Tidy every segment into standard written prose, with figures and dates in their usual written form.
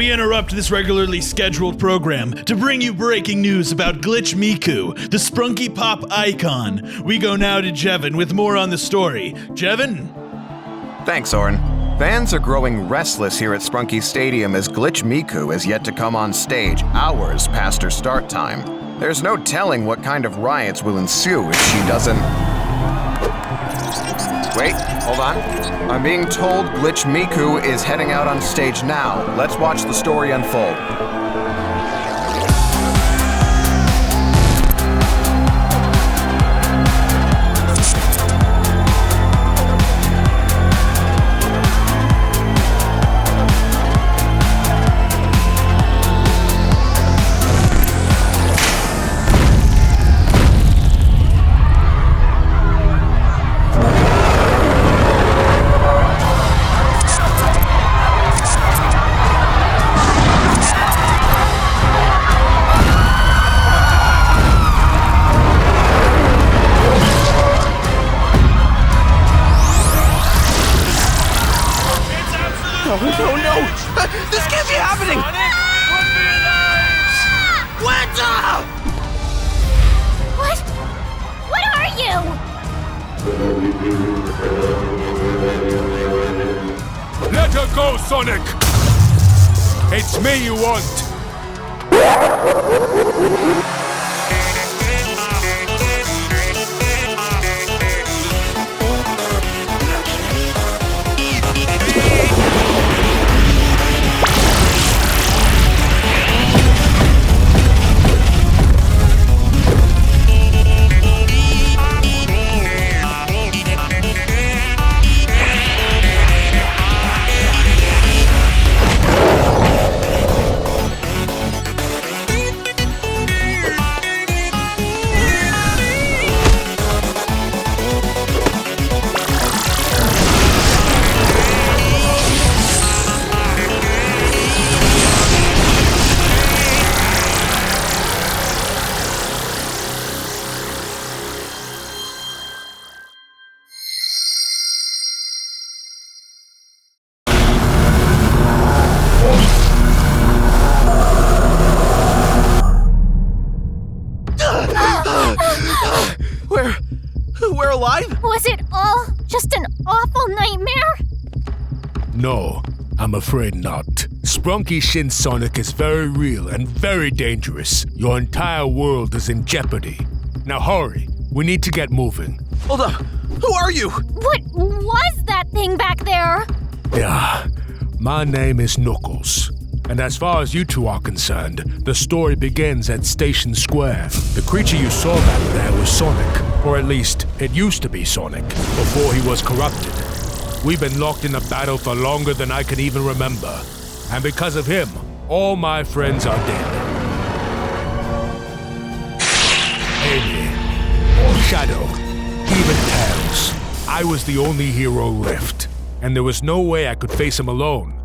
we interrupt this regularly scheduled program to bring you breaking news about Glitch Miku, the Sprunky Pop icon. We go now to Jevin with more on the story. Jevin? Thanks, Oren. Fans are growing restless here at Sprunky Stadium as Glitch Miku is yet to come on stage hours past her start time. There's no telling what kind of riots will ensue if she doesn't... Wait, hold on. I'm being told Glitch Miku is heading out on stage now. Let's watch the story unfold. Oh no! This can't be happening! Winter! What are you? Let her go, Sonic! It's me you want! We're alive? Was it all just an awful nightmare? No, I'm afraid not. Sprunky Shin Sonic is very real and very dangerous. Your entire world is in jeopardy. Now hurry, we need to get moving. Hold up, who are you? What was that thing back there? Yeah, my name is Knuckles. And as far as you two are concerned, the story begins at Station Square. The creature you saw back there was Sonic, or at least it used to be Sonic, before he was corrupted. We've been locked in a battle for longer than I can even remember. And because of him, all my friends are dead. Amy, Shadow, even Tails. I was the only hero left, and there was no way I could face him alone.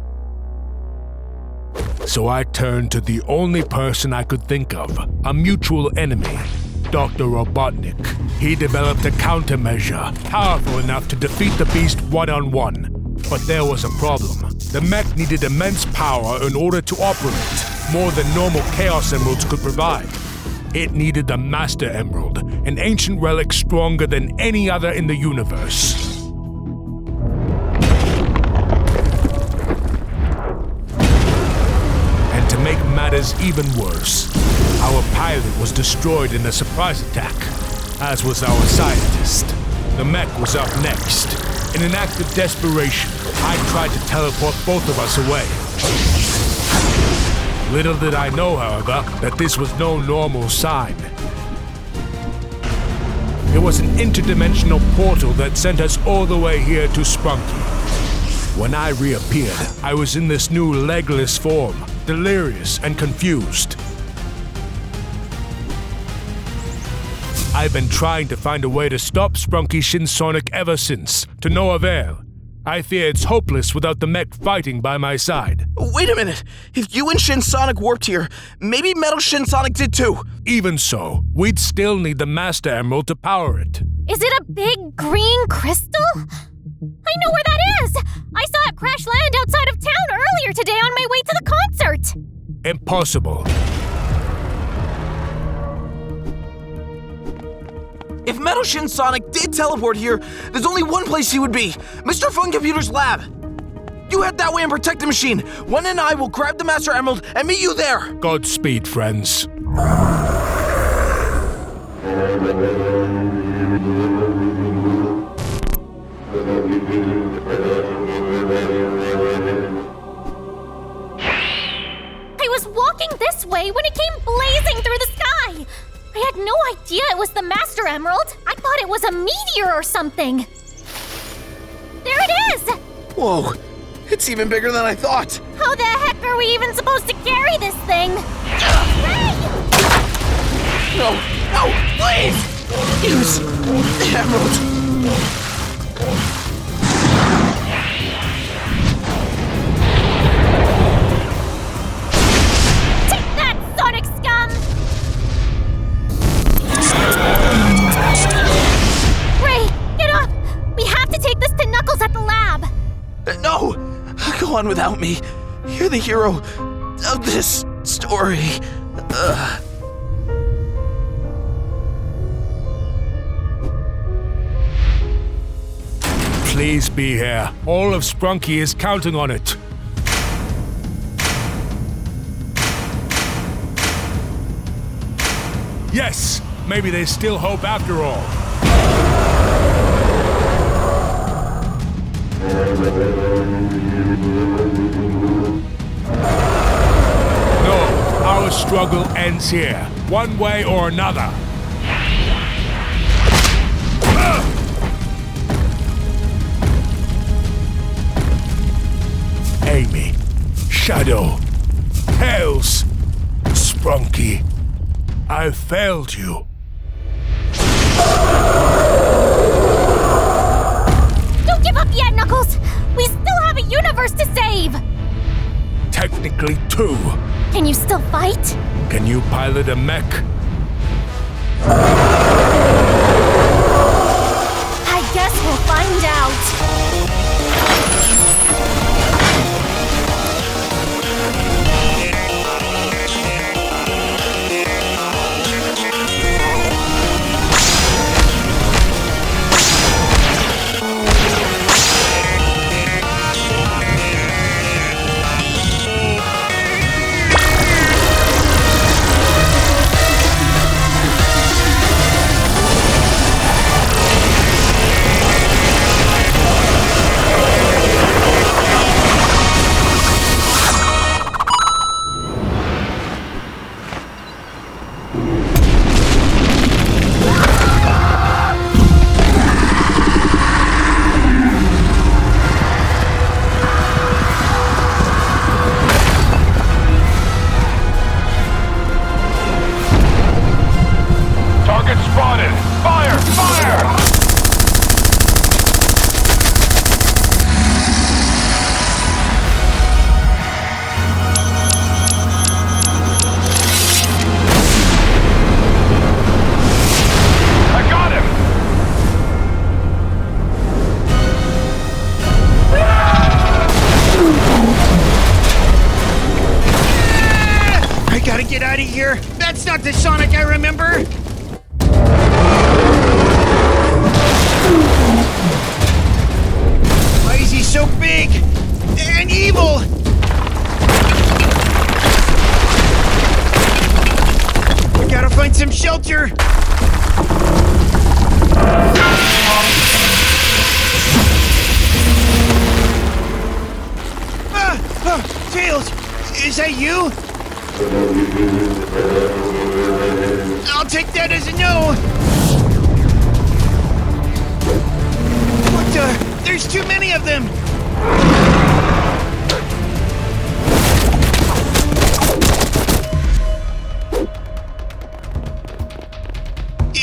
So I turned to the only person I could think of, a mutual enemy, Dr. Robotnik. He developed a countermeasure, powerful enough to defeat the beast one-on-one. But there was a problem. The mech needed immense power in order to operate, more than normal Chaos Emeralds could provide. It needed the Master Emerald, an ancient relic stronger than any other in the universe. To make matters even worse, our pilot was destroyed in a surprise attack, as was our scientist. The mech was up next. In an act of desperation, I tried to teleport both of us away. Little did I know, however, that this was no normal sign. It was an interdimensional portal that sent us all the way here to Sprunky. When I reappeared, I was in this new legless form, delirious and confused. I've been trying to find a way to stop Sprunky Shin Sonic ever since, to no avail. I fear it's hopeless without the mech fighting by my side. Wait a minute. If you and Shin Sonic warped here, maybe Metal Shin Sonic did too. Even so, we'd still need the Master Emerald to power it. Is it a big green crystal? I know where that is! I saw it crash land outside of town earlier today on my way to the concert! possible. If Metal Shin Sonic did teleport here, there's only one place he would be. Mr. Fun Computer's lab. You head that way and protect the machine. One and I will grab the Master Emerald and meet you there. Godspeed, friends. I was walking this way when it came blazing through the sky. I had no idea it was the Master Emerald. I thought it was a meteor or something. There it is! Whoa, it's even bigger than I thought. How the heck are we even supposed to carry this thing? Ray! No, please! Use the emerald. Take that, Sonic scum! Ray, get up! We have to take this to Knuckles at the lab. No, go on without me. You're the hero of this story. Please be here. All of Sprunky is counting on it. Yes! Maybe there's still hope after all. No, our struggle ends here, one way or another. Amy, Shadow, Tails, Sprunky, I failed you. Don't give up yet, Knuckles! We still have a universe to save! Technically two. Can you still fight? Can you pilot a mech? I guess we'll find out. Get out of here! That's not the Sonic I remember! Why is he so big and evil? We gotta find some shelter! Tails! Is that you? I'll take that as a no! What the? There's too many of them!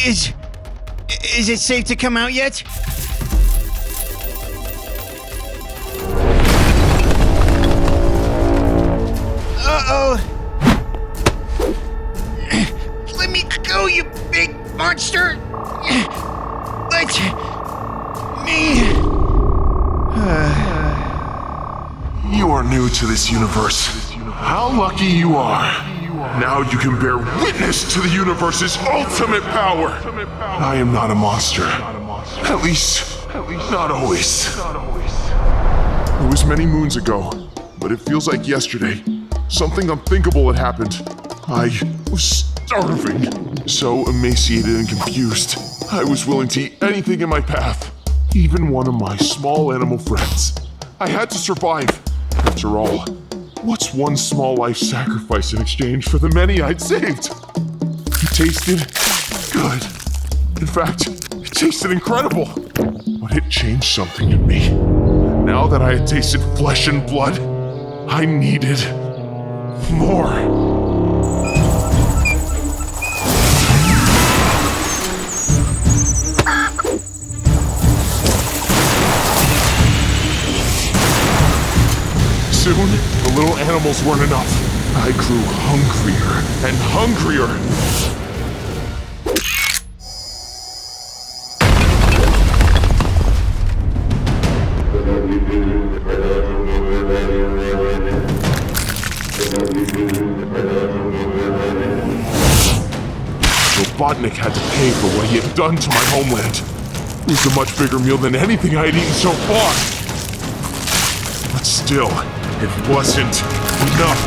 Is it safe to come out yet? Uh-oh! Let me go, you big monster! Let me... You are new to this universe. How lucky you are. Now you can bear witness to the universe's ultimate power. I am not a monster. At least not always. It was many moons ago, but it feels like yesterday. Something unthinkable had happened. I was starving, so emaciated and confused. I was willing to eat anything in my path, even one of my small animal friends. I had to survive. After all, what's one small life sacrifice in exchange for the many I'd saved? It tasted good. In fact, it tasted incredible. But it changed something in me. Now that I had tasted flesh and blood, I needed more. Soon, the little animals weren't enough. I grew hungrier and hungrier. Robotnik had to pay for what he had done to my homeland. It was a much bigger meal than anything I had eaten so far. But still, it wasn't enough.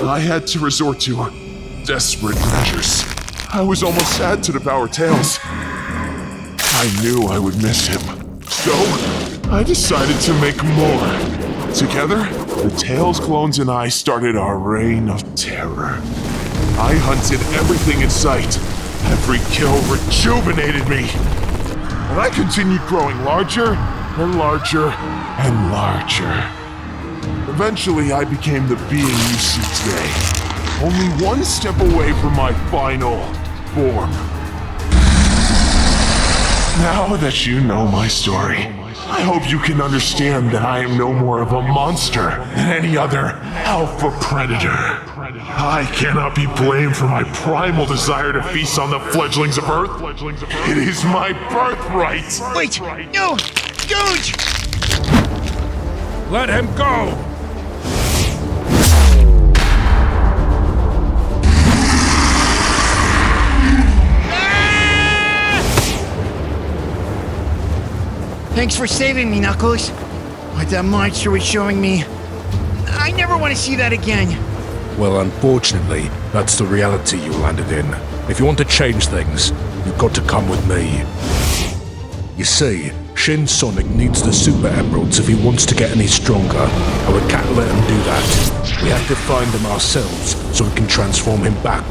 I had to resort to desperate measures. I was almost sad to devour Tails. I knew I would miss him. So, I decided to make more. Together, the Tails clones and I started our reign of terror. I hunted everything in sight. Every kill rejuvenated me. And I continued growing larger and larger and larger. Eventually, I became the being you see today. Only one step away from my final form. Now that you know my story, I hope you can understand that I am no more of a monster than any other alpha predator. I cannot be blamed for my primal desire to feast on the fledglings of Earth. It is my birthright. Wait, no, don't! Let him go! Thanks for saving me, Knuckles. What that monster was showing me, I never want to see that again. Well, unfortunately, that's the reality you landed in. If you want to change things, you've got to come with me. You see, Shin Sonic needs the Super Emeralds if he wants to get any stronger, and we can't let him do that. We have to find them ourselves so we can transform him back.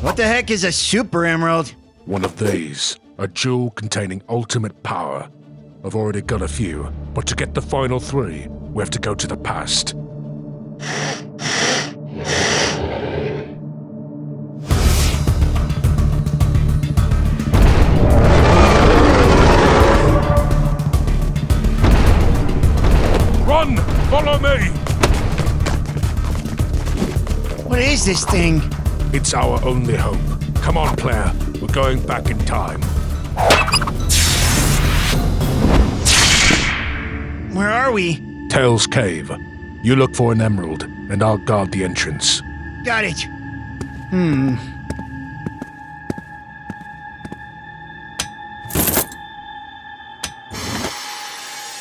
What the heck is a Super Emerald? One of these. A jewel containing ultimate power. I've already got a few, but to get the final 3, we have to go to the past. Run! Follow me! What is this thing? It's our only hope. Come on, player. We're going back in time. Where are we? Tails Cave. You look for an emerald, and I'll guard the entrance. Got it.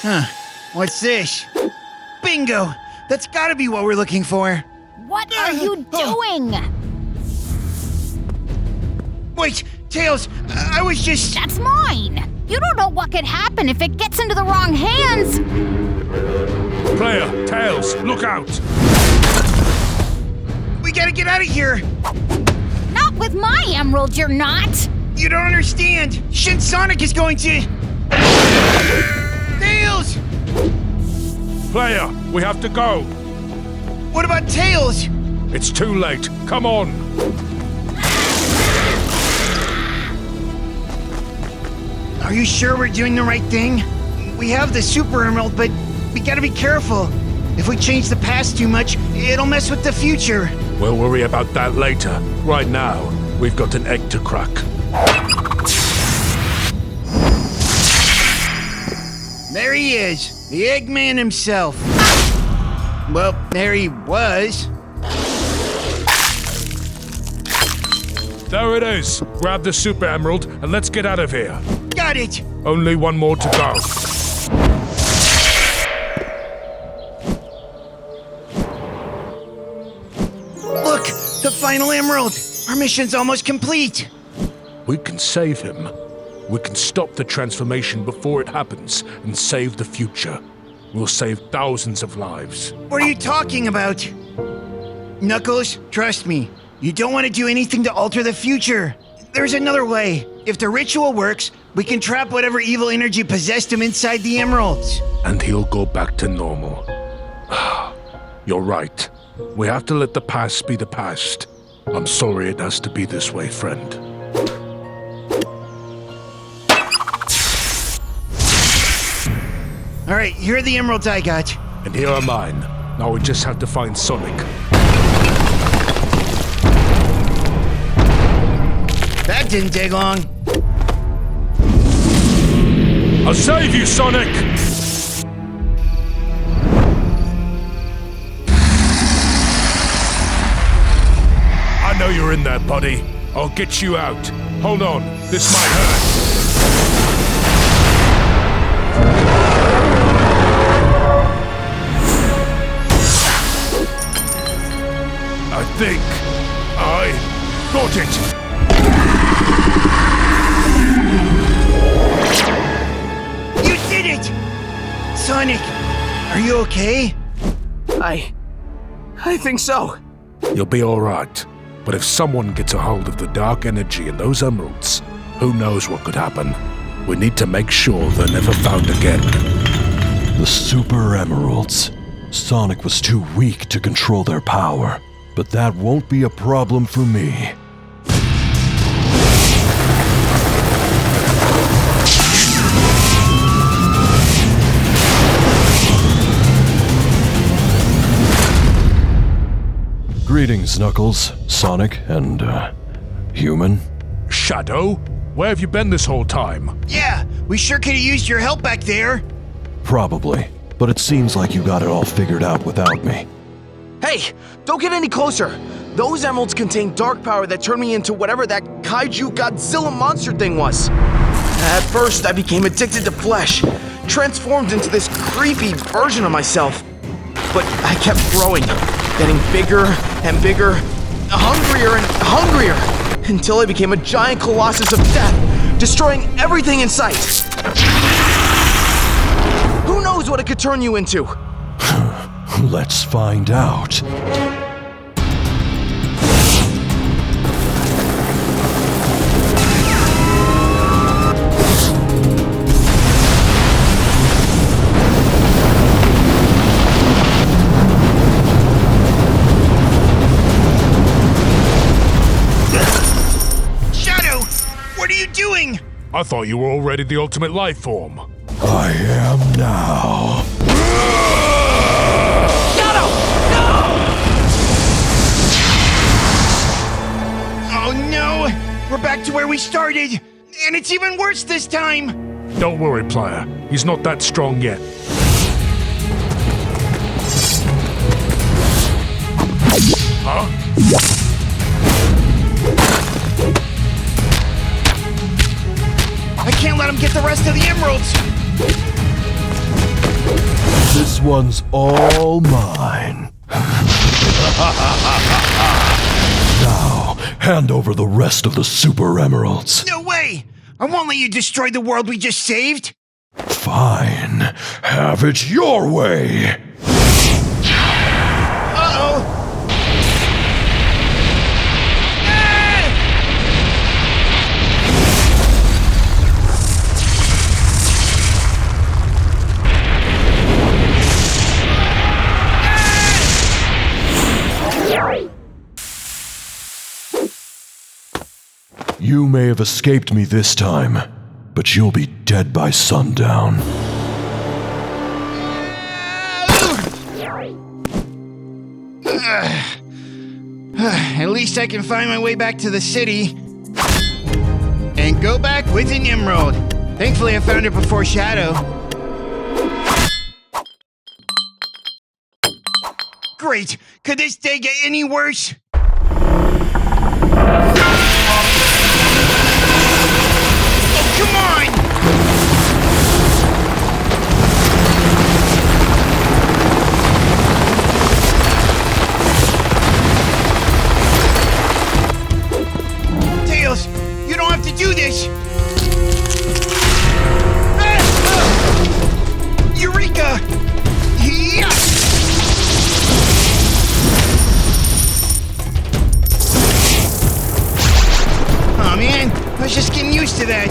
Huh. What's this? Bingo! That's gotta be what we're looking for. What are you doing? Wait, Tails, I was just... That's mine! You don't know what could happen if it gets into the wrong hands! Player, Tails, look out! We gotta get out of here! Not with my emerald, you're not! You don't understand! Shin Sonic is going to... Tails! Player, we have to go! What about Tails? It's too late. Come on! Are you sure we're doing the right thing? We have the Super Emerald, but we gotta be careful. If we change the past too much, it'll mess with the future. We'll worry about that later. Right now, We've got an egg to crack. There he is, the Eggman himself. Well, there he was. There it is. Grab the Super Emerald and let's get out of here. Got it. Only one more to go. Look, the final emerald. Our mission's almost complete. We can save him. We can stop the transformation before it happens and save the future. We'll save thousands of lives. What are you talking about? Knuckles, trust me. You don't want to do anything to alter the future. There's another way. If the ritual works, we can trap whatever evil energy possessed him inside the emeralds. And he'll go back to normal. You're right. We have to let the past be the past. I'm sorry it has to be this way, friend. All right, here are the emeralds I got. And here are mine. Now we just have to find Sonic. That didn't take long. I'll save you, Sonic! I know you're in there, buddy. I'll get you out. Hold on, this might hurt. I think I got it. You did it! Sonic, are you okay? I think so. You'll be alright. But if someone gets a hold of the dark energy in those emeralds, who knows what could happen? We need to make sure they're never found again. The Super Emeralds. Sonic was too weak to control their power, but that won't be a problem for me. Greetings, Knuckles, Sonic, and, human. Shadow? Where have you been this whole time? Yeah, we sure could have used your help back there. Probably, but it seems like you got it all figured out without me. Hey, don't get any closer. Those emeralds contain dark power that turned me into whatever that kaiju Godzilla monster thing was. At first, I became addicted to flesh, transformed into this creepy version of myself. But I kept growing, getting bigger and bigger, hungrier and hungrier, until I became a giant colossus of death, destroying everything in sight. Who knows what it could turn you into? Let's find out. Shadow, what are you doing? I thought you were already the ultimate life form. I am now. Oh no! We're back to where we started! And it's even worse this time! Don't worry, player. He's not that strong yet. Huh? I can't let him get the rest of the emeralds! This one's all mine. Now, hand over the rest of the Super Emeralds. No way! I won't let you destroy the world we just saved! Fine. Have it your way. Uh-oh! You may have escaped me this time, but you'll be dead by sundown. At least I can find my way back to the city. And go back with an emerald. Thankfully, I found it before Shadow. Great! Could this day get any worse? Oh, come on! Tails, you don't have to do this! Eureka! Yeah! Aw, man, I was just getting used to that.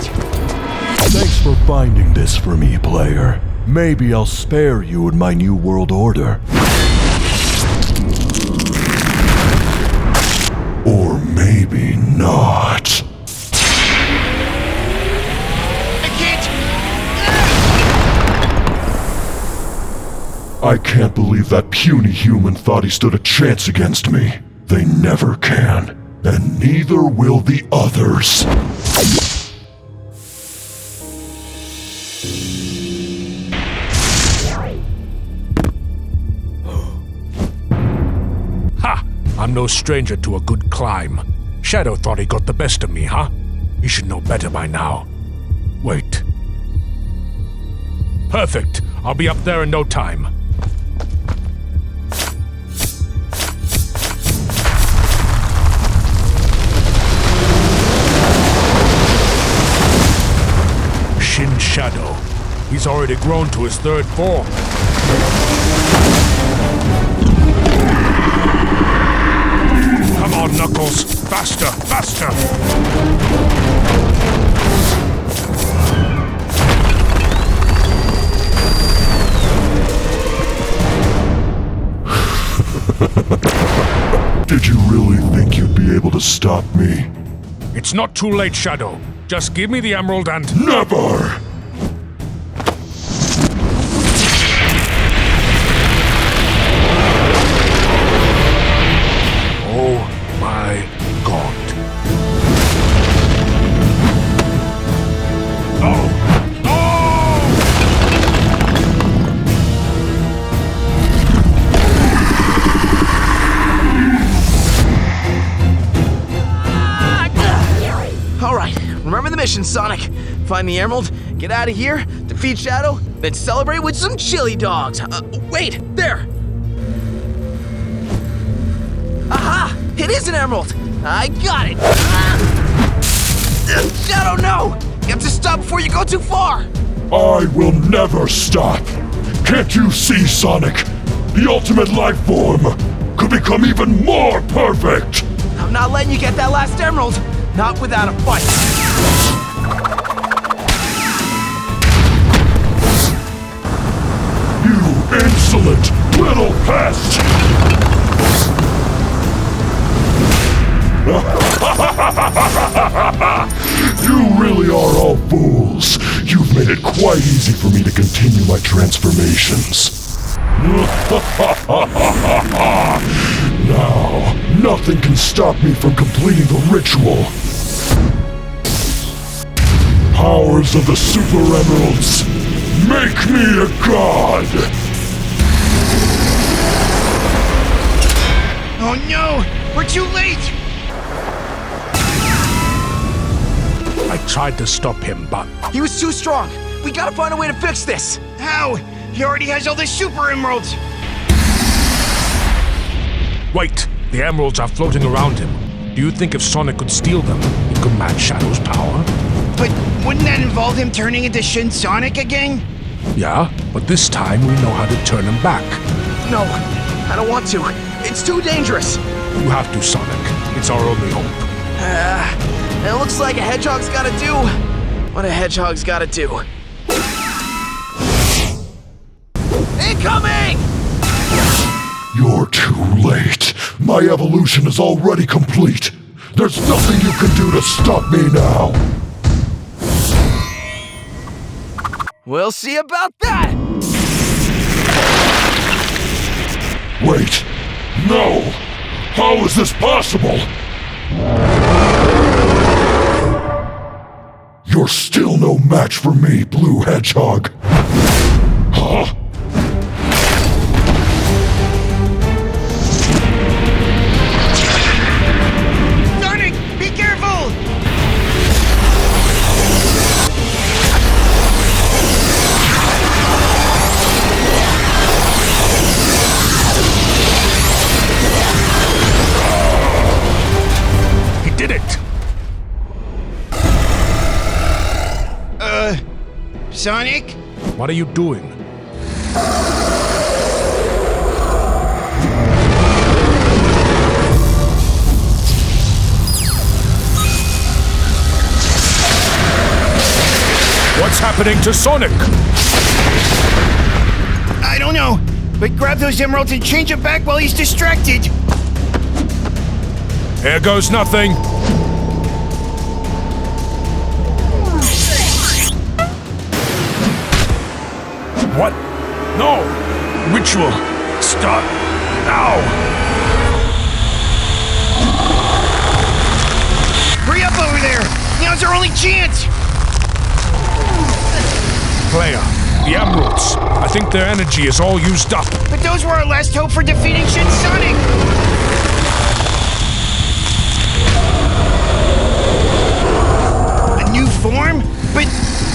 Thanks for finding this for me, player. Maybe I'll spare you in my new world order. Or maybe not. I can't. I can't believe that puny human thought he stood a chance against me. They never can. And neither will the others. Ha! I'm no stranger to a good climb. Shadow thought he got the best of me, huh? He should know better by now. Wait. Perfect. I'll be up there in no time. SHIN Shadow. He's already grown to his third form. Come on, Knuckles! Faster, faster! Did you really think you'd be able to stop me? It's not too late, Shadow. Just give me the emerald and... Never! Oh my god. Oh! Oh! Alright, remember the mission, Sonic. Find the emerald, get out of here, defeat Shadow, then celebrate with some chili dogs. Wait, there! Aha! It is an emerald! I got it! Shadow, no! You have to stop before you go too far! I will never stop! Can't you see, Sonic? The ultimate life form could become even more perfect! I'm not letting you get that last emerald! Not without a fight! You insolent little pest! You really are all fools. You've made it quite easy for me to continue my transformations. Now, nothing can stop me from completing the ritual. Powers of the Super Emeralds, make me a god! Oh no! We're too late! I tried to stop him, but... He was too strong! We gotta find a way to fix this! How? He already has all the Super Emeralds! Wait! The emeralds are floating around him. Do you think if Sonic could steal them, he could match Shadow's power? But wouldn't that involve him turning into Shin Sonic again? Yeah, but this time we know how to turn him back. No, I don't want to. It's too dangerous. You have to, Sonic. It's our only hope. It looks like a hedgehog's gotta do what a hedgehog's gotta do. Incoming! You're too late. My evolution is already complete. There's nothing you can do to stop me now. We'll see about that! Wait. No. How How is this possible? You're still no match for me, Blue Hedgehog. Huh? Sonic, be careful! He did it! Sonic? What are you doing? What's happening to Sonic? I don't know, but grab those emeralds and change them back while he's distracted. Here goes nothing. What? No! Ritual! Stop! Now! Hurry up over there! Now's our only chance! Player, the emeralds. I think their energy is all used up. But those were our last hope for defeating Shin Sonic! A new form? But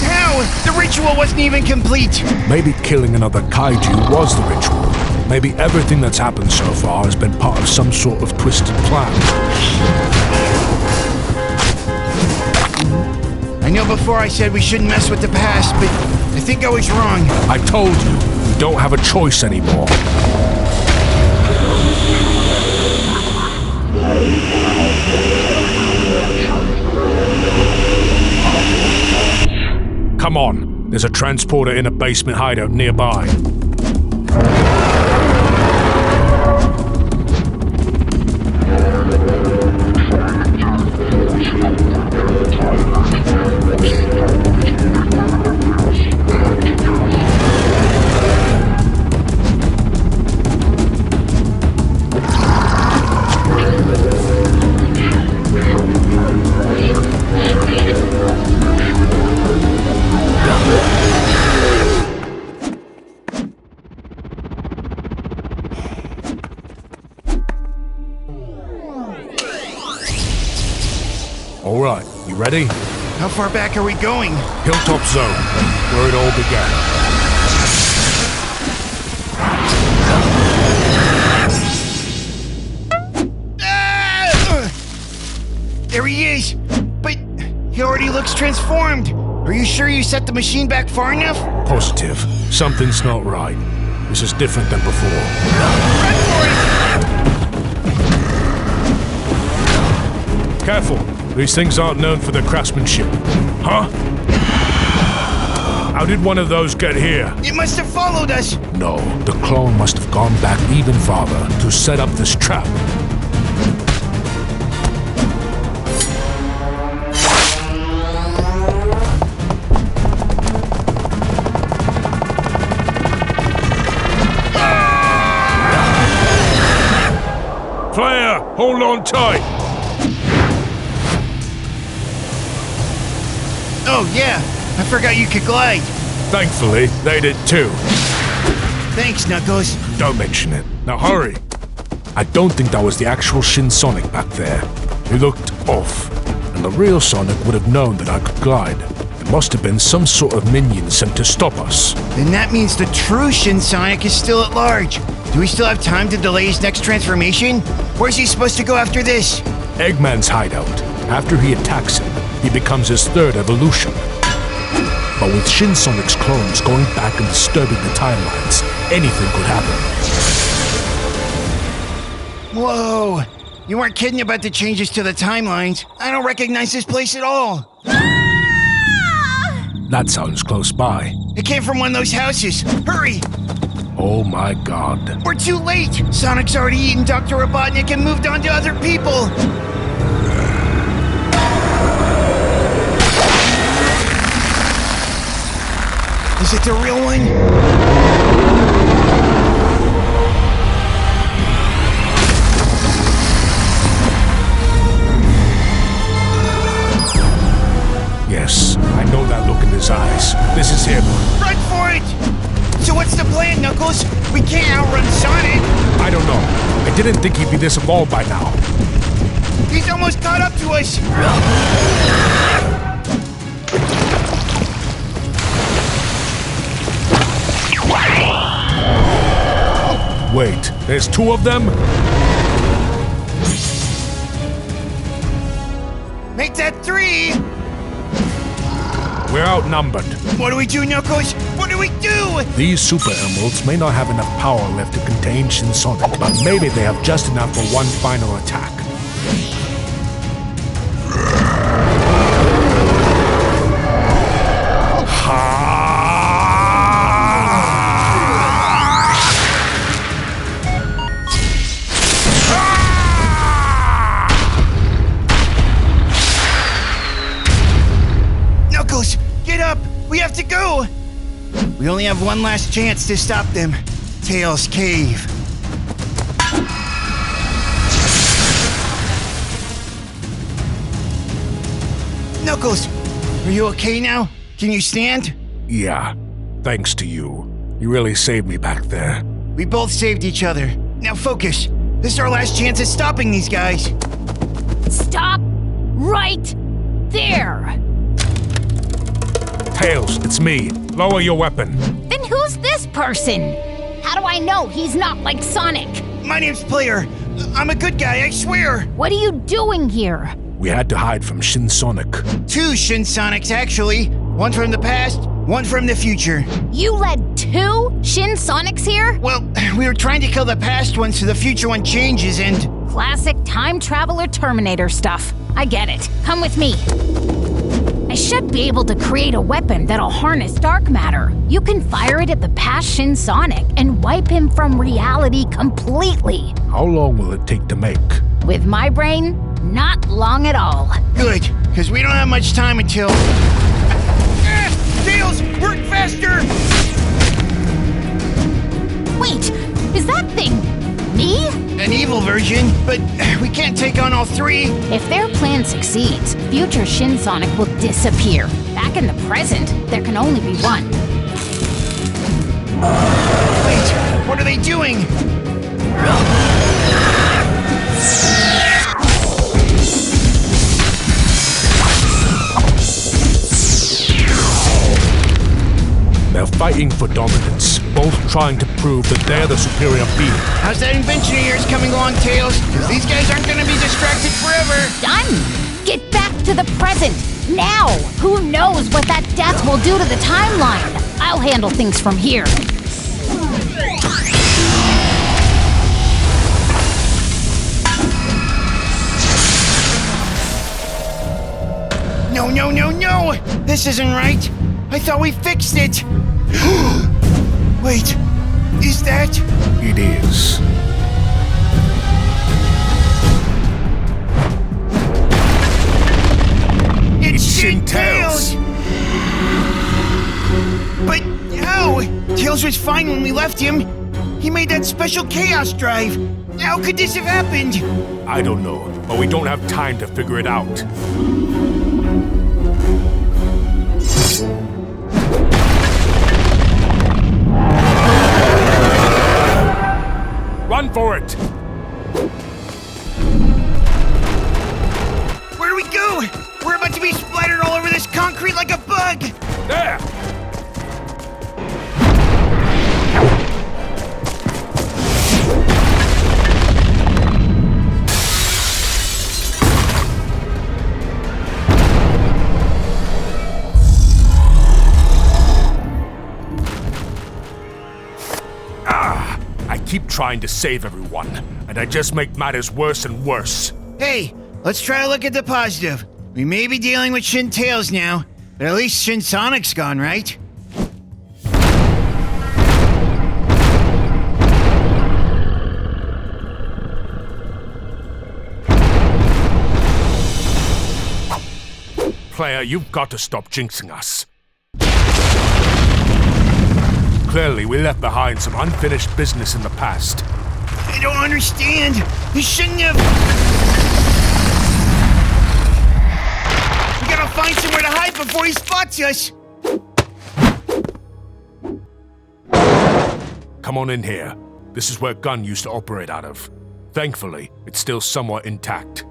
how? The ritual wasn't even complete! Maybe killing another kaiju was the ritual. Maybe everything that's happened so far has been part of some sort of twisted plan. I know before I said we shouldn't mess with the past, but I think I was wrong. I told you, you don't have a choice anymore. Come on, there's a transporter in a basement hideout nearby. All right, you ready? How far back are we going? Hilltop Zone, where it all began. There he is! But he already looks transformed! Are you sure you set the machine back far enough? Positive. Something's not right. This is different than before. Run for it! Careful. These things aren't known for their craftsmanship. Huh? How did one of those get here? It must have followed us! No, the clone must have gone back even farther to set up this trap. Flare, hold on tight! Oh, yeah. I forgot you could glide. Thankfully, they did too. Thanks, Knuckles. Don't mention it. Now hurry! I don't think that was the actual Shin Sonic back there. He looked off, and the real Sonic would have known that I could glide. It must have been some sort of minion sent to stop us. Then that means the true Shin Sonic is still at large. Do we still have time to delay his next transformation? Where's he supposed to go after this? Eggman's hideout. After he attacks him, he becomes his third evolution. But with Shin Sonic's clones going back and disturbing the timelines, anything could happen. Whoa! You weren't kidding about the changes to the timelines. I don't recognize this place at all. That sounds close by. It came from one of those houses. Hurry! Oh my god. We're too late! Sonic's already eaten Dr. Robotnik and moved on to other people! Is it the real one? I didn't think he'd be this evolved by now. He's almost caught up to us! Wait, there's two of them? Make that 3! We're outnumbered. What do we do, Knuckles? What do we do? These Super Emeralds may not have enough power left to contain Shin Sonic, but maybe they have just enough for one final attack. Knuckles, get up! We have to go! We only have one last chance to stop them. Tails Cave. Knuckles, are you okay now? Can you stand? Yeah, thanks to you. You really saved me back there. We both saved each other. Now focus. This is our last chance at stopping these guys. Stop right there! Tails, it's me. Lower your weapon. Then who's this person? How do I know he's not like Sonic? My name's Player. I'm a good guy, I swear. What are you doing here? We had to hide from Shin Sonic. 2 Shin Sonics, actually. One from the past, one from the future. You led 2 Shin Sonics here? Well, we were trying to kill the past one so the future one changes and... Classic time traveler Terminator stuff. I get it. Come with me. I should be able to create a weapon that'll harness dark matter. You can fire it at the past Shin Sonic and wipe him from reality completely. How long will it take to make? With my brain, not long at all. Good, because we don't have much time until... Tails, work faster! Wait, is that thing me? An evil version, but we can't take on all 3. If their plan succeeds, future Shin Sonic will disappear. Back in the present, there can only be one. Wait, what are they doing? They're fighting for dominance, both trying to prove that they're the superior being. How's that invention of yours coming along, Tails? Because these guys aren't gonna be distracted forever. Done! Get back to the present, now! Who knows what that death will do to the timeline? I'll handle things from here. No, no, no, no! This isn't right. I thought we fixed it. Wait, is that? It is. It's Shin Tails! But how? Tails was fine when we left him. He made that special chaos drive. How could this have happened? I don't know, but we don't have time to figure it out. Run for it! Where do we go? We're about to be splattered all over this concrete like a bug! There! I keep trying to save everyone, and I just make matters worse and worse. Hey, let's try to look at the positive. We may be dealing with Shin Tails now, but at least Shin Sonic's gone, right? Player, you've got to stop jinxing us. Clearly, we left behind some unfinished business in the past. I don't understand. He shouldn't have... We gotta find somewhere to hide before he spots us. Come on in here. This is where Gun used to operate out of. Thankfully, it's still somewhat intact.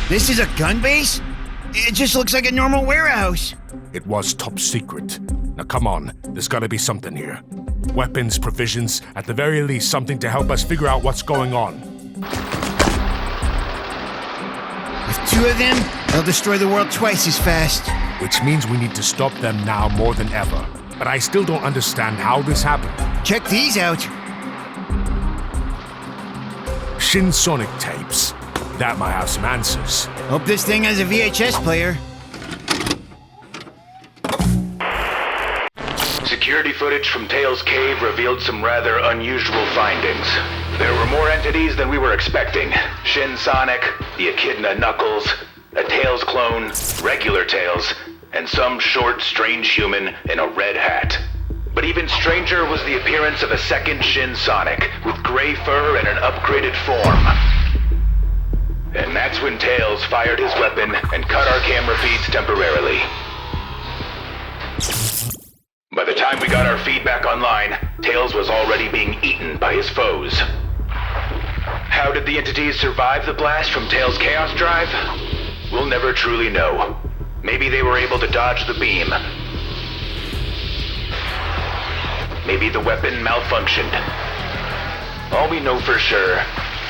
This is a gun base? It just looks like a normal warehouse. It was top secret. Now come on, there's gotta be something here. Weapons, provisions, at the very least something to help us figure out what's going on. With two of them, they'll destroy the world twice as fast. Which means we need to stop them now more than ever. But I still don't understand how this happened. Check these out. SHIN Sonic tapes. That might have some answers. Hope this thing has a VHS player. Security footage from Tails' cave revealed some rather unusual findings. There were more entities than we were expecting. SHIN Sonic, the Echidna Knuckles, a Tails clone, regular Tails, and some short, strange human in a red hat. But even stranger was the appearance of a second SHIN Sonic with gray fur and an upgraded form. And that's when Tails fired his weapon and cut our camera feeds temporarily. By the time we got our feed back online, Tails was already being eaten by his foes. How did the entities survive the blast from Tails' Chaos Drive? We'll never truly know. Maybe they were able to dodge the beam. Maybe the weapon malfunctioned. All we know for sure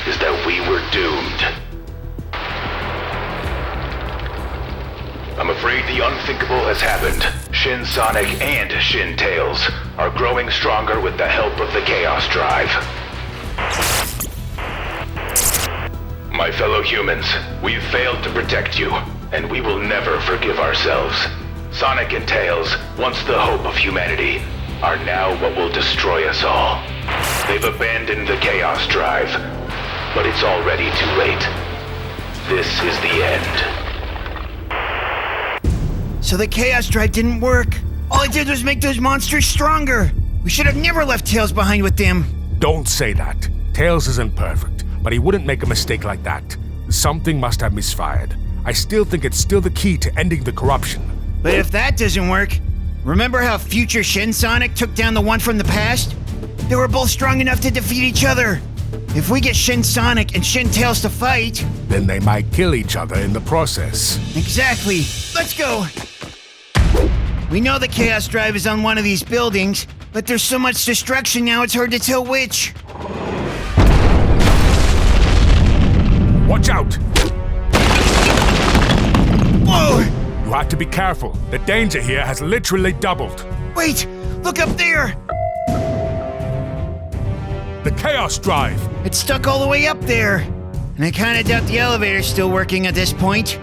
is that we were doomed. I'm afraid the unthinkable has happened. SHIN Sonic and SHIN Tails are growing stronger with the help of the Chaos Drive. My fellow humans, we've failed to protect you, and we will never forgive ourselves. Sonic and Tails, once the hope of humanity, are now what will destroy us all. They've abandoned the Chaos Drive, but it's already too late. This is the end. So the Chaos Drive didn't work. All it did was make those monsters stronger. We should have never left Tails behind with them. Don't say that. Tails isn't perfect, but he wouldn't make a mistake like that. Something must have misfired. I still think it's still the key to ending the corruption. But if that doesn't work, remember how future SHIN Sonic took down the one from the past? They were both strong enough to defeat each other. If we get SHIN Sonic and SHIN Tails to fight... Then they might kill each other in the process. Exactly. Let's go. We know the Chaos Drive is on one of these buildings, but there's so much destruction now it's hard to tell which. Watch out! Whoa! You have to be careful. The danger here has literally doubled. Wait! Look up there! The Chaos Drive! It's stuck all the way up there. And I kinda doubt the elevator's still working at this point.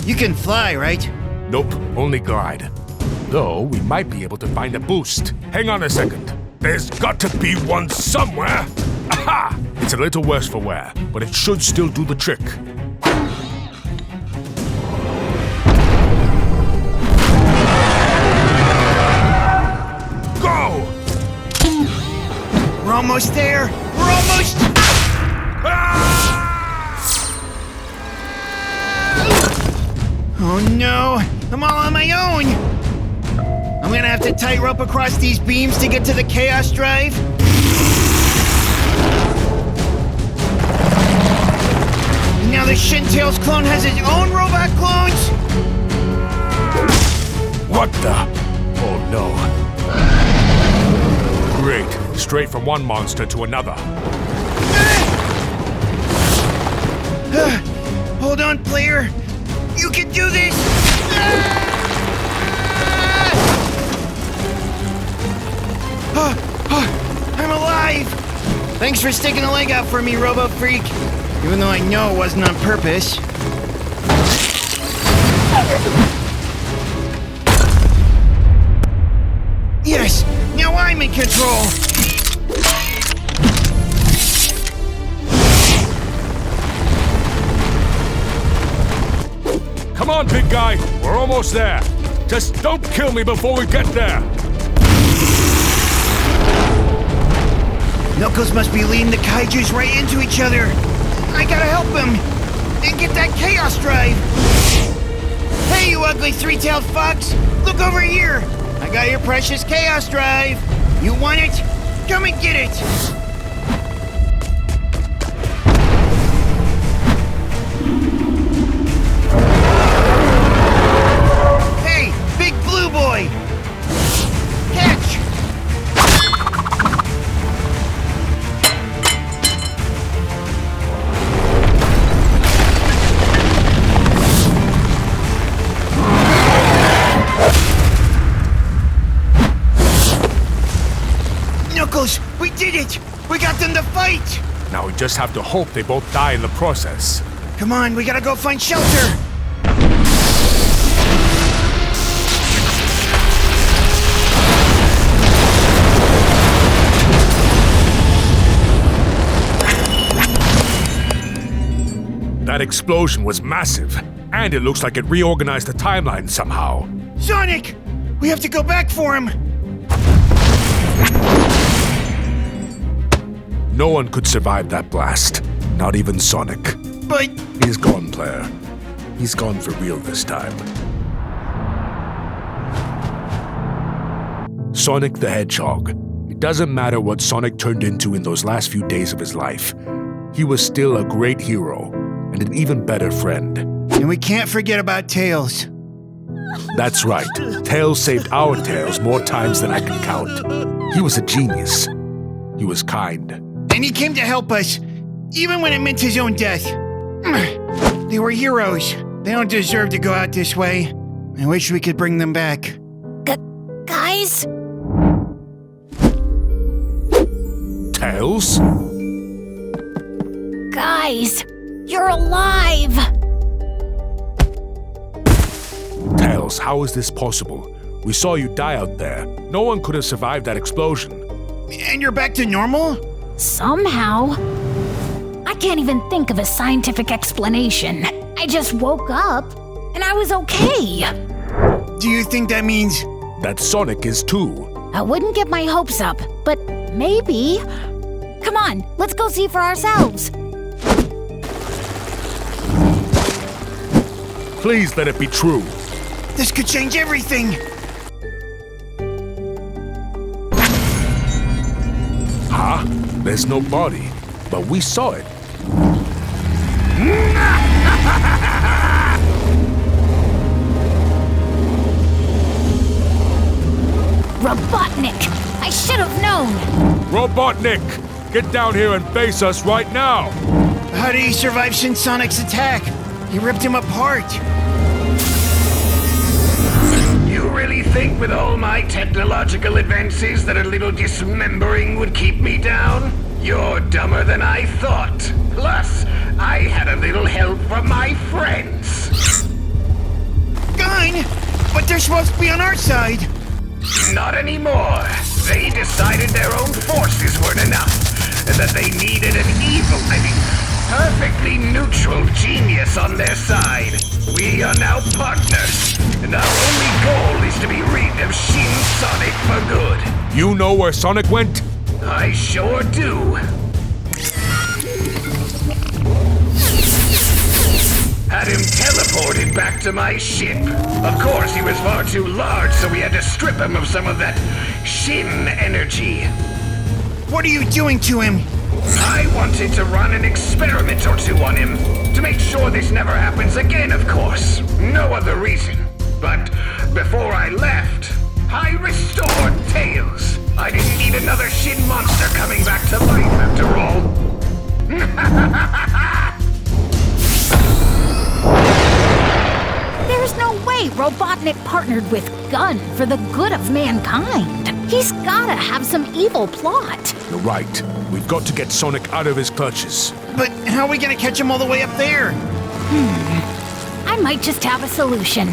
You can fly, right? Nope, only glide. Though we might be able to find a boost. Hang on a second. There's got to be one somewhere! Aha! It's a little worse for wear, but it should still do the trick. Go! We're almost there! We're almost... Oh no! I'm all on my own! I'm gonna have to tightrope across these beams to get to the Chaos Drive. And now the SHIN Tails clone has his own robot clones? What the? Oh no. Great. Straight from one monster to another. Hold on, player. You can do this! I'm alive! Thanks for sticking a leg out for me, Robo Freak. Even though I know it wasn't on purpose. Yes! Now I'm in control! Come on, big guy. We're almost there. Just don't kill me before we get there. Knuckles must be leading the kaijus right into each other. I gotta help him and get that Chaos Drive. Hey, you ugly three-tailed fox! Look over here! I got your precious Chaos Drive! You want it? Come and get it! Hey, big blue boy! Catch! Knuckles, we did it! We got them to fight! Now we just have to hope they both die in the process. Come on, we gotta go find shelter! That explosion was massive, and it looks like it reorganized the timeline somehow. Sonic! We have to go back for him! No one could survive that blast, not even Sonic. But... He's gone, player. He's gone for real this time. Sonic the Hedgehog. It doesn't matter what Sonic turned into in those last few days of his life. He was still a great hero, and an even better friend. And we can't forget about Tails. That's right. Tails saved our tails more times than I can count. He was a genius. He was kind. And he came to help us, even when it meant his own death. They were heroes. They don't deserve to go out this way. I wish we could bring them back. Guys? Tails? Guys, you're alive! Tails, how is this possible? We saw you die out there. No one could have survived that explosion. And you're back to normal? Somehow. I can't even think of a scientific explanation. I just woke up, and I was okay. Do you think that means... that Sonic is too? I wouldn't get my hopes up, but maybe. Come on, let's go see for ourselves. Please let it be true. This could change everything! Huh? There's no body, but we saw it. Robotnik! I should have known! Robotnik! Get down here and face us right now! How did he survive Shin Sonic's attack? He ripped him apart. You really think with all my technological advances that a little dismembering would keep me down? You're dumber than I thought. Plus, I had a little help from my friends. Gone! But they're supposed to be on our side. Not anymore. They decided their own forces weren't enough, and that they needed an perfectly neutral genius on their side. We are now partners, and our only goal is to be rid of Shin Sonic for good. You know where Sonic went? I sure do. Had him teleported back to my ship. Of course, he was far too large, so we had to strip him of some of that Shin energy. What are you doing to him? I wanted to run an experiment or two on him, to make sure this never happens again, of course. No other reason. But before I left, I restored Tails. I didn't need another Shin monster coming back to life, after all. There's no way Robotnik partnered with Gun for the good of mankind. He's gotta have some evil plot. You're right. We've got to get Sonic out of his clutches. But how are we gonna catch him all the way up there? I might just have a solution.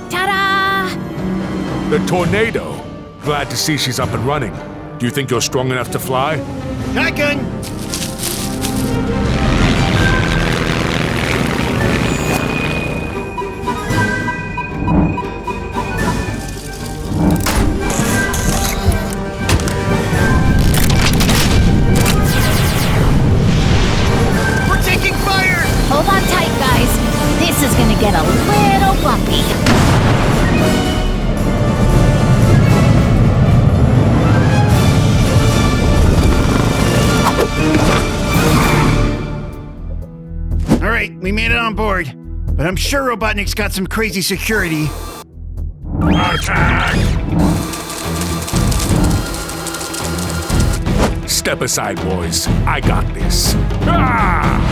Ta-da! The tornado. Glad to see she's up and running. Do you think you're strong enough to fly? Shotgun! Hold on tight, guys. This is gonna get a little bumpy. on board. But I'm sure Robotnik's got some crazy security. Attack! Step aside, boys. I got this. Ah!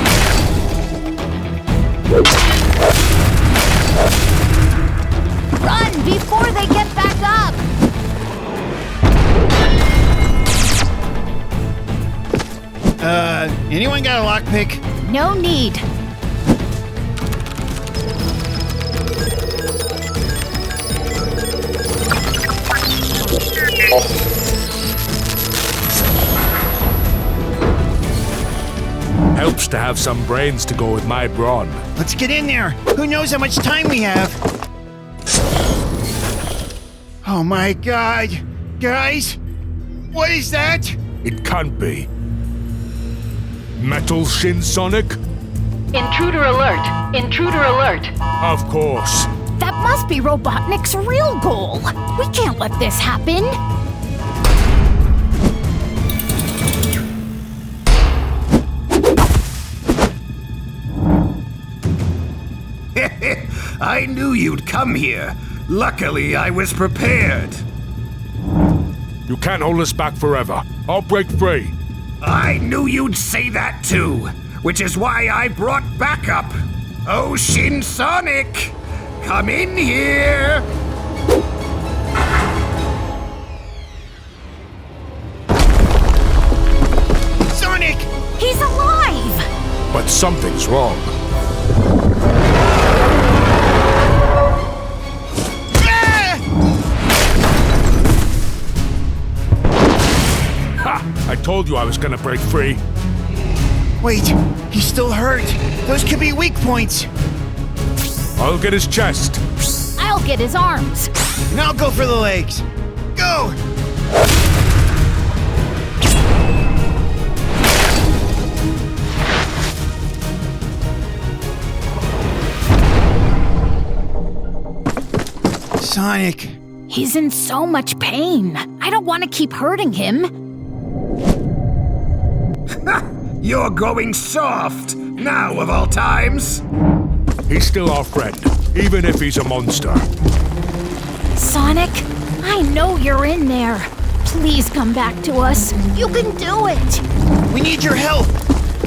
Run before they get back up! Anyone got a lockpick? No need. Helps to have some brains to go with my brawn. Let's get in there. Who knows how much time we have? Oh my god. Guys, what is that? It can't be. Metal Shin Sonic? Intruder alert! Intruder alert! Of course. That must be Robotnik's real goal. We can't let this happen. I knew you'd come here. Luckily, I was prepared. You can't hold us back forever. I'll break free. I knew you'd say that too, which is why I brought backup. Oh, Shin Sonic, come in here. Sonic! He's alive! But something's wrong. Ha! I told you I was gonna break free. Wait, he's still hurt. Those could be weak points. I'll get his chest. I'll get his arms. And I'll go for the legs. Go! Sonic. He's in so much pain. I don't want to keep hurting him. You're going soft, now of all times. He's still our friend, even if he's a monster. Sonic, I know you're in there. Please come back to us. You can do it. We need your help.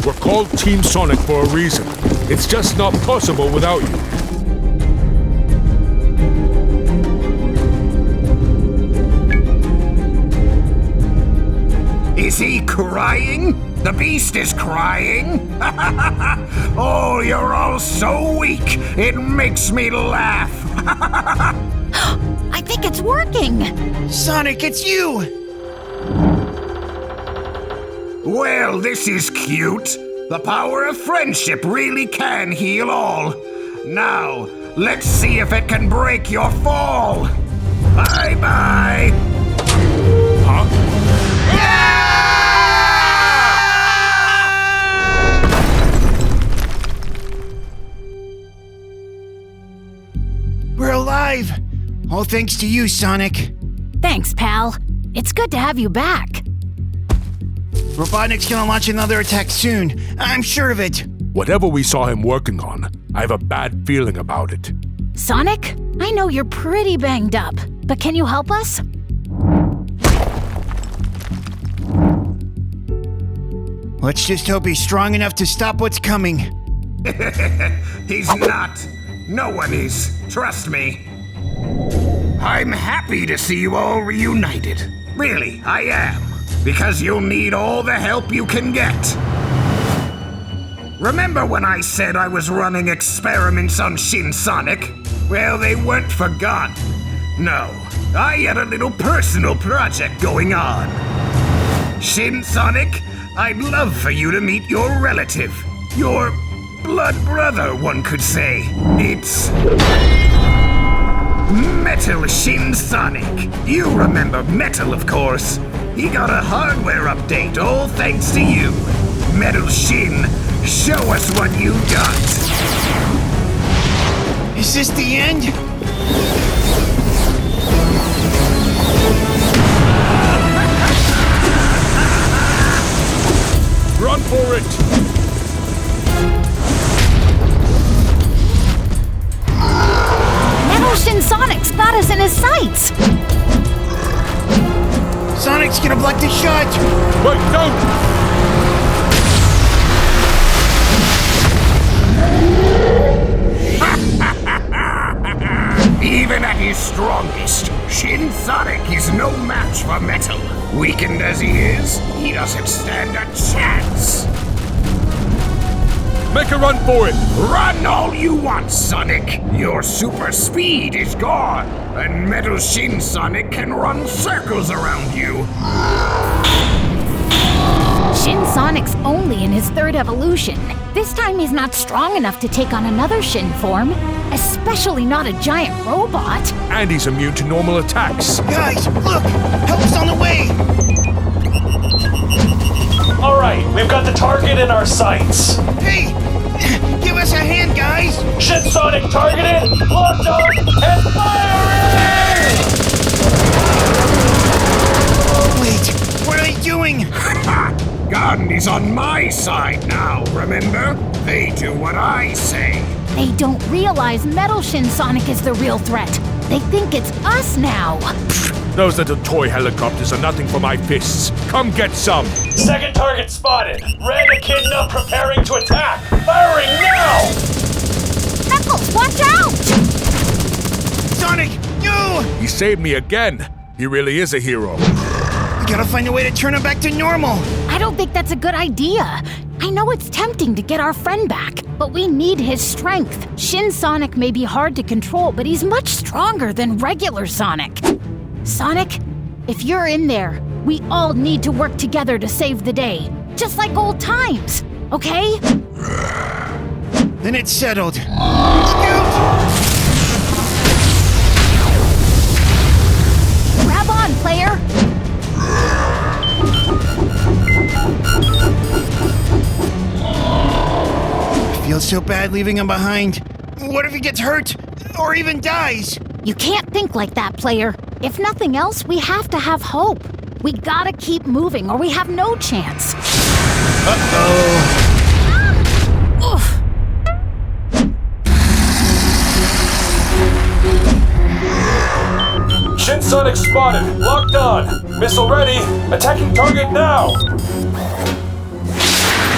We're called Team Sonic for a reason. It's just not possible without you. Is he crying? The beast is crying? Oh, you're all so weak, it makes me laugh. I think it's working. Sonic, it's you! Well, this is cute. The power of friendship really can heal all. Now, let's see if it can break your fall. Bye-bye. Huh? We're alive! All thanks to you, Sonic. Thanks, pal. It's good to have you back. Robotnik's gonna launch another attack soon. I'm sure of it. Whatever we saw him working on, I have a bad feeling about it. Sonic, I know you're pretty banged up, but can you help us? Let's just hope he's strong enough to stop what's coming. He's not. No one is. Trust me. I'm happy to see you all reunited. Really, I am. Because you'll need all the help you can get. Remember when I said I was running experiments on Shin Sonic? Well, they weren't forgotten. No, I had a little personal project going on. Shin Sonic, I'd love for you to meet your relative. Your blood brother, one could say. It's Metal Shin Sonic. You remember Metal, of course. He got a hardware update, all thanks to you. Metal Shin, show us what you got. Is this the end? Run for it! Sonic's got us in his sights! Sonic's gonna block the shot! Wait, don't! Even at his strongest, Shin Sonic is no match for Metal. Weakened as he is, he doesn't stand a chance. Make a run for it! Run all you want, Sonic! Your super speed is gone, and Metal Shin Sonic can run circles around you. Shin Sonic's only in his third evolution. This time he's not strong enough to take on another Shin form, especially not a giant robot. And he's immune to normal attacks. Guys, look! Help's on the way! Alright, we've got the target in our sights. Hey! Give us a hand, guys! Shin Sonic targeted, locked on, and firing! Wait, what are they doing? Gun is on my side now, remember? They do what I say. They don't realize Metal Shin Sonic is the real threat. They think it's us now. Those little toy helicopters are nothing for my fists. Come get some! Second target spotted. Red Echidna preparing to attack. Firing now! Knuckles, watch out! Sonic, no! He saved me again. He really is a hero. We gotta find a way to turn him back to normal. I don't think that's a good idea. I know it's tempting to get our friend back, but we need his strength. Shin Sonic may be hard to control, but he's much stronger than regular Sonic. Sonic, if you're in there, we all need to work together to save the day. Just like old times, okay? Then it's settled. Look out! Grab on, player! Feels so bad leaving him behind. What if he gets hurt? Or even dies? You can't think like that, player. If nothing else, we have to have hope. We gotta keep moving or we have no chance. Uh-oh. Oof. Shin Sonic spotted, locked on. Missile ready, attacking target now.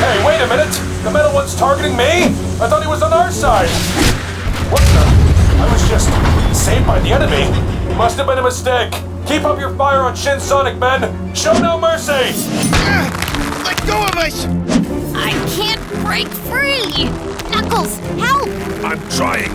Hey, wait a minute! The metal one's targeting me? I thought he was on our side. What the? I was just saved by the enemy. Must have been a mistake. Keep up your fire on Shin Sonic, men. Show no mercy! Let go of us! I can't break free! Knuckles, help! I'm trying.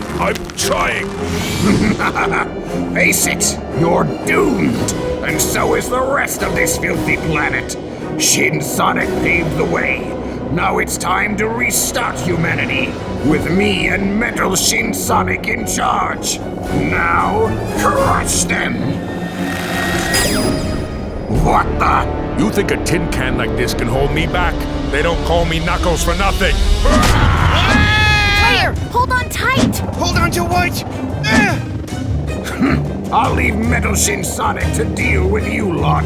Face it, you're doomed, and so is the rest of this filthy planet. Shin Sonic paved the way. Now it's time to restart humanity, with me and Metal Shin Sonic in charge. Now, crush them! What the? You think a tin can like this can hold me back? They don't call me Knuckles for nothing. Player, hold on tight! Hold on to what? I'll leave Metal Shin Sonic to deal with you lot.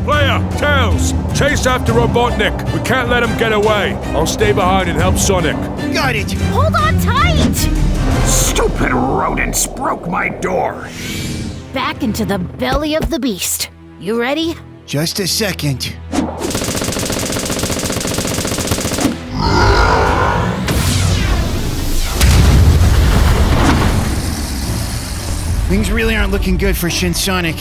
Player, Tails, chase after Robotnik. We can't let him get away. I'll stay behind and help Sonic. Got it! Hold on tight! Stupid rodents broke my door. Back into the belly of the beast. You ready? Just a second. Things really aren't looking good for Shin Sonic.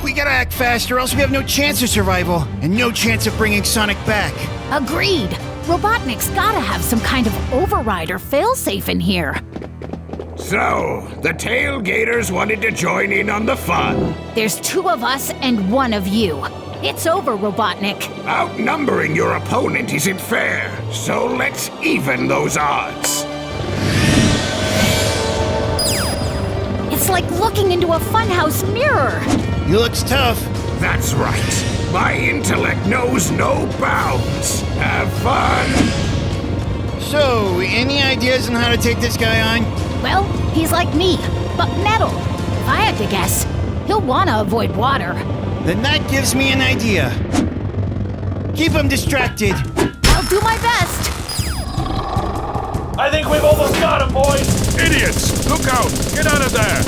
We gotta act fast or else we have no chance of survival and no chance of bringing Sonic back. Agreed. Robotnik's gotta have some kind of override or failsafe in here. So, the tailgaters wanted to join in on the fun. There's 2 of us and 1 of you. It's over, Robotnik. Outnumbering your opponent isn't fair, so let's even those odds. It's like looking into a funhouse mirror. He looks tough. That's right. My intellect knows no bounds. Have fun. So, any ideas on how to take this guy on? Well, he's like me, but metal. If I had to guess, he'll wanna avoid water. Then that gives me an idea. Keep him distracted. I'll do my best. I think we've almost got him, boys! Idiots! Look out! Get out of there!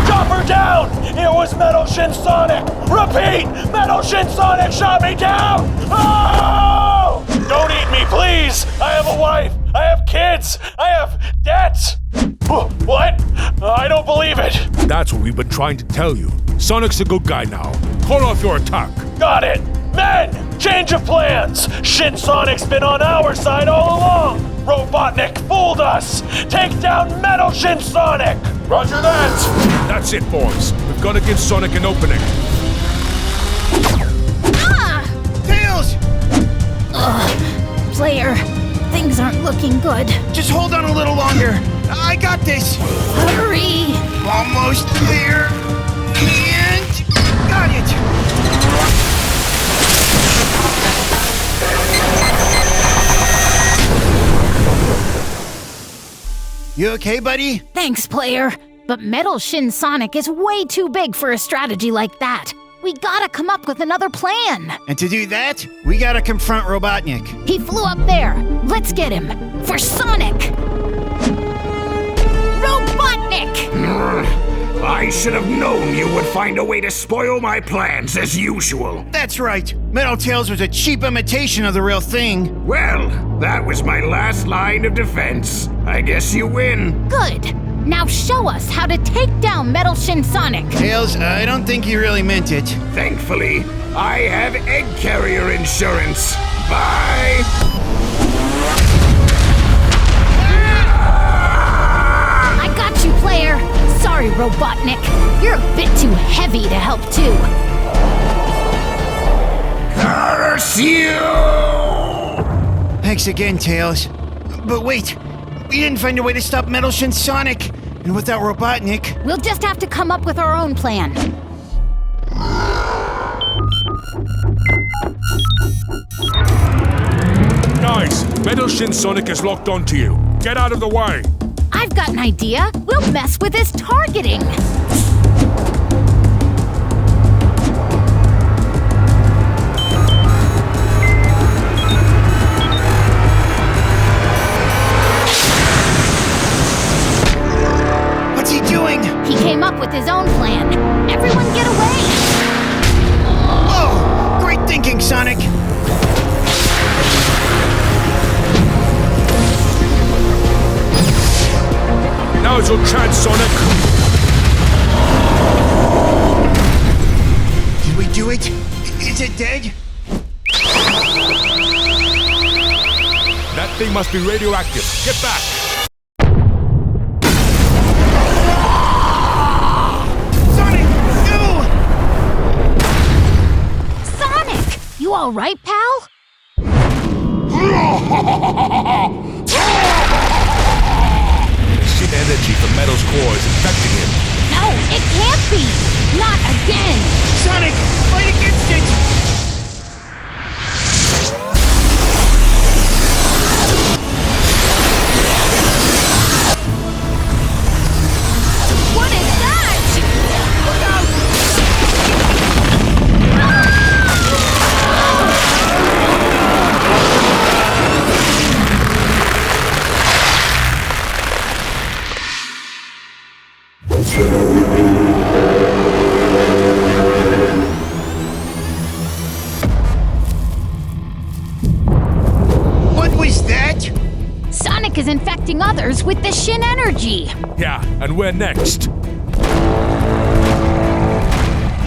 Chopper down! It was Metal Shin Sonic! Repeat! Metal Shin Sonic shot me down! Oh! Don't eat me, please! I have a wife! I have kids! I have debts! What? I don't believe it! That's what we've been trying to tell you. Sonic's a good guy now. Call off your attack. Got it! Men! Change of plans! Shin Sonic's been on our side all along! Robotnik fooled us! Take down Metal Shin Sonic! Roger that! That's it, boys. We've got to give Sonic an opening. Ah! Tails! Player, things aren't looking good. Just hold on a little longer. I got this. Hurry! Almost there. And got it. You okay, buddy? Thanks, player. But Metal Shin Sonic is way too big for a strategy like that. We gotta come up with another plan. And to do that, we gotta confront Robotnik. He flew up there. Let's get him. For Sonic! Robotnik! I should have known you would find a way to spoil my plans as usual. That's right. Metal Tails was a cheap imitation of the real thing. Well, that was my last line of defense. I guess you win. Good. Now show us how to take down Metal Shin Sonic. Tails, I don't think you really meant it. Thankfully, I have egg carrier insurance. Bye! I got you, player. Sorry, Robotnik. You're a bit too heavy to help, too. Curse you! Thanks again, Tails. But wait, we didn't find a way to stop Metal Shin Sonic. And without Robotnik... We'll just have to come up with our own plan. Guys, Metal Shin Sonic is locked onto you. Get out of the way. I've got an idea. We'll mess with his targeting. What's he doing? He came up with his own plan. Everyone get away! Oh, great thinking, Sonic. Now's your chance, Sonic. Did we do it? Is it dead? That thing must be radioactive. Get back. Sonic, no! Sonic! You all right, pal? Shin energy from Metal's core is infecting him. No, it can't be! Not again! Sonic, fight against it! What is that? Look out! What was that? Sonic is infecting others with the Shin energy. Yeah, and we're next.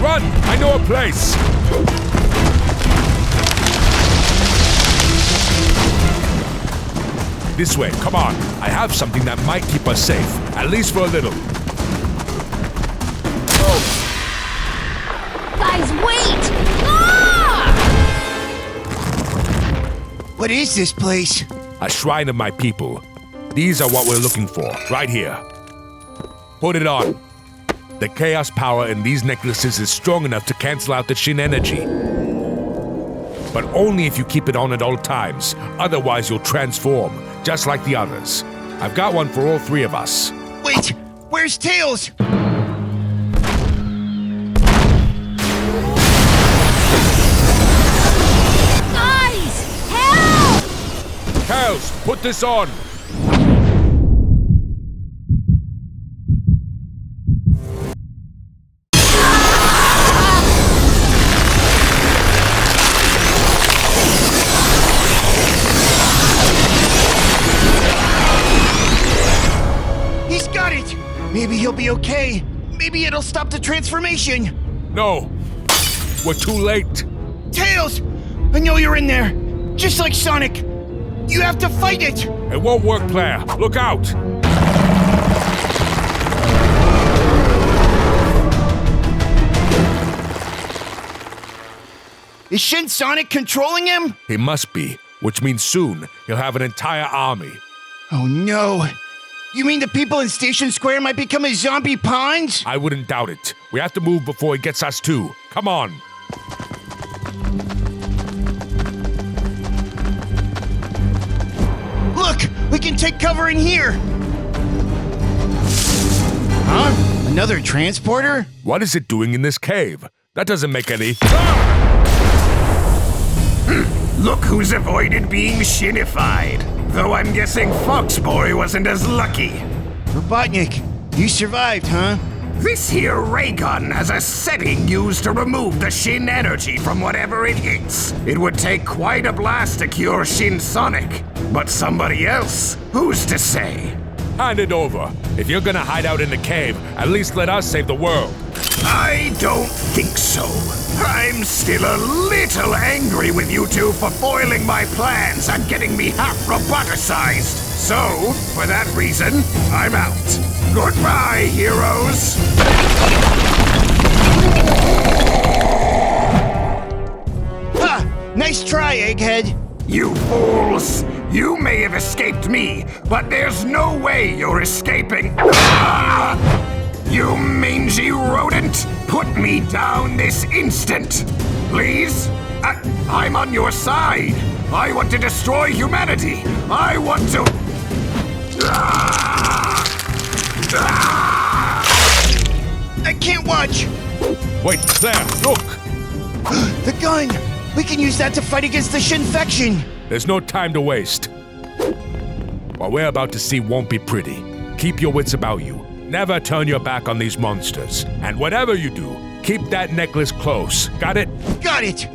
Run! I know a place! This way, come on. I have something that might keep us safe, at least for a little. Guys, wait! Ah! What is this place? A shrine of my people. These are what we're looking for, right here. Put it on. The chaos power in these necklaces is strong enough to cancel out the Shin energy. But only if you keep it on at all times. Otherwise, you'll transform, just like the others. I've got one for all three of us. Wait, where's Tails? Guys! Help! Put this on! He's got it! Maybe he'll be okay. Maybe it'll stop the transformation. No! We're too late! Tails! I know you're in there. Just like Sonic. You have to fight it! It won't work, Claire. Look out! Is Shin Sonic controlling him? He must be, which means soon he'll have an entire army. Oh no. You mean the people in Station Square might become his zombie pawns? I wouldn't doubt it. We have to move before he gets us too. Come on! Look! We can take cover in here! Huh? Another transporter? What is it doing in this cave? That doesn't make any... Look who's avoided being shinified. Though I'm guessing Foxboy wasn't as lucky. Robotnik, you survived, huh? This here ray gun has a setting used to remove the Shin energy from whatever it hits. It would take quite a blast to cure Shin Sonic. But somebody else, who's to say? Hand it over. If you're gonna hide out in the cave, at least let us save the world. I don't think so. I'm still a little angry with you two for foiling my plans and getting me half roboticized. So, for that reason, I'm out. Goodbye, heroes! Ha! Nice try, Egghead! You fools! You may have escaped me, but there's no way you're escaping. Ah! You mangy rodent! Put me down this instant! Please? I'm on your side! I want to destroy humanity! I want to... I can't watch! Wait, Claire, look! The gun! We can use that to fight against the Shinfection! There's no time to waste. What we're about to see won't be pretty. Keep your wits about you. Never turn your back on these monsters. And whatever you do, keep that necklace close. Got it? Got it!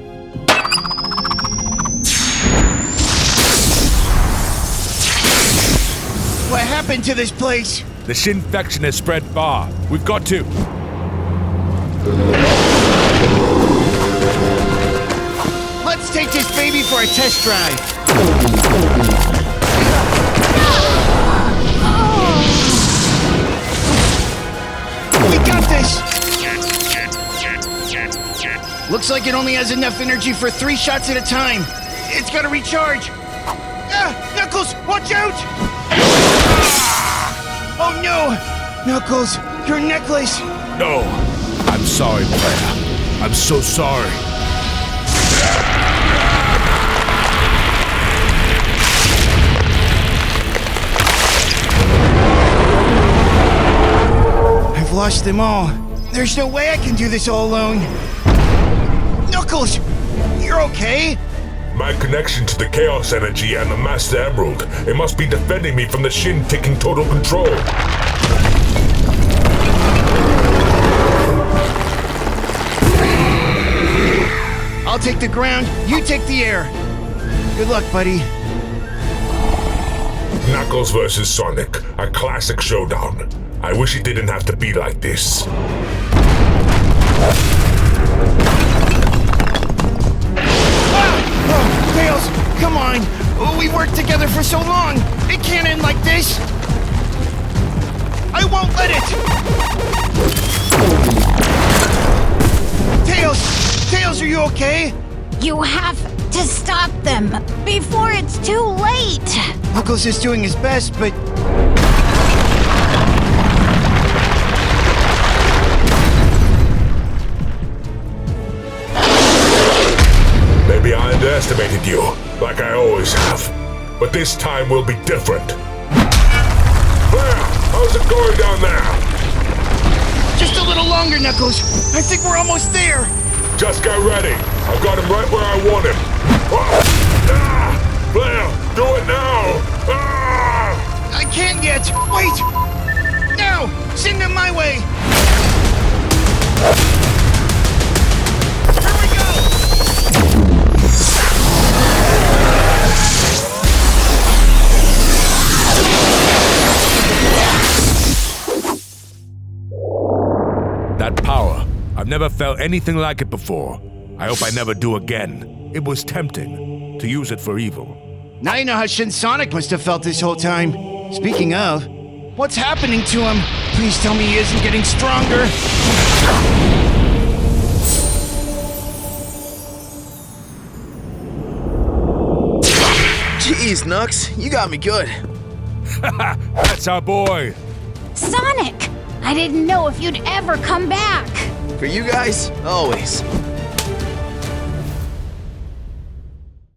What happened to this place? The Shinfection has spread far. We've got to... Let's take this baby for a test drive. We got this! Looks like it only has enough energy for 3 shots at a time. It's gotta recharge. Ah! Knuckles, watch out! Oh no! Knuckles, your necklace! No! I'm sorry, Claire. I'm so sorry. I've lost them all. There's no way I can do this all alone. Knuckles, you're okay? My connection to the Chaos Energy and the Master Emerald. It must be defending me from the Shin taking total control. I'll take the ground, you take the air. Good luck, buddy. Knuckles versus Sonic, a classic showdown. I wish it didn't have to be like this. Oh, Tails, come on! We worked together for so long! It can't end like this! I won't let it! Tails! Tails, are you okay? You have to stop them before it's too late! Knuckles is doing his best, but... Maybe I underestimated you, like I always have. But this time will be different. Claire, how's it going down there? Just a little longer, Knuckles. I think we're almost there. Just get ready. I've got him right where I want him. Blair, do it now! Ah! I can't yet! Wait! No! Send them my way! Here we go! That power, I've never felt anything like it before. I hope I never do again. It was tempting to use it for evil. Now you know how Shin Sonic must have felt this whole time. Speaking of, what's happening to him? Please tell me he isn't getting stronger. Jeez, Nux, you got me good. That's our boy. Sonic! I didn't know if you'd ever come back. For you guys, always.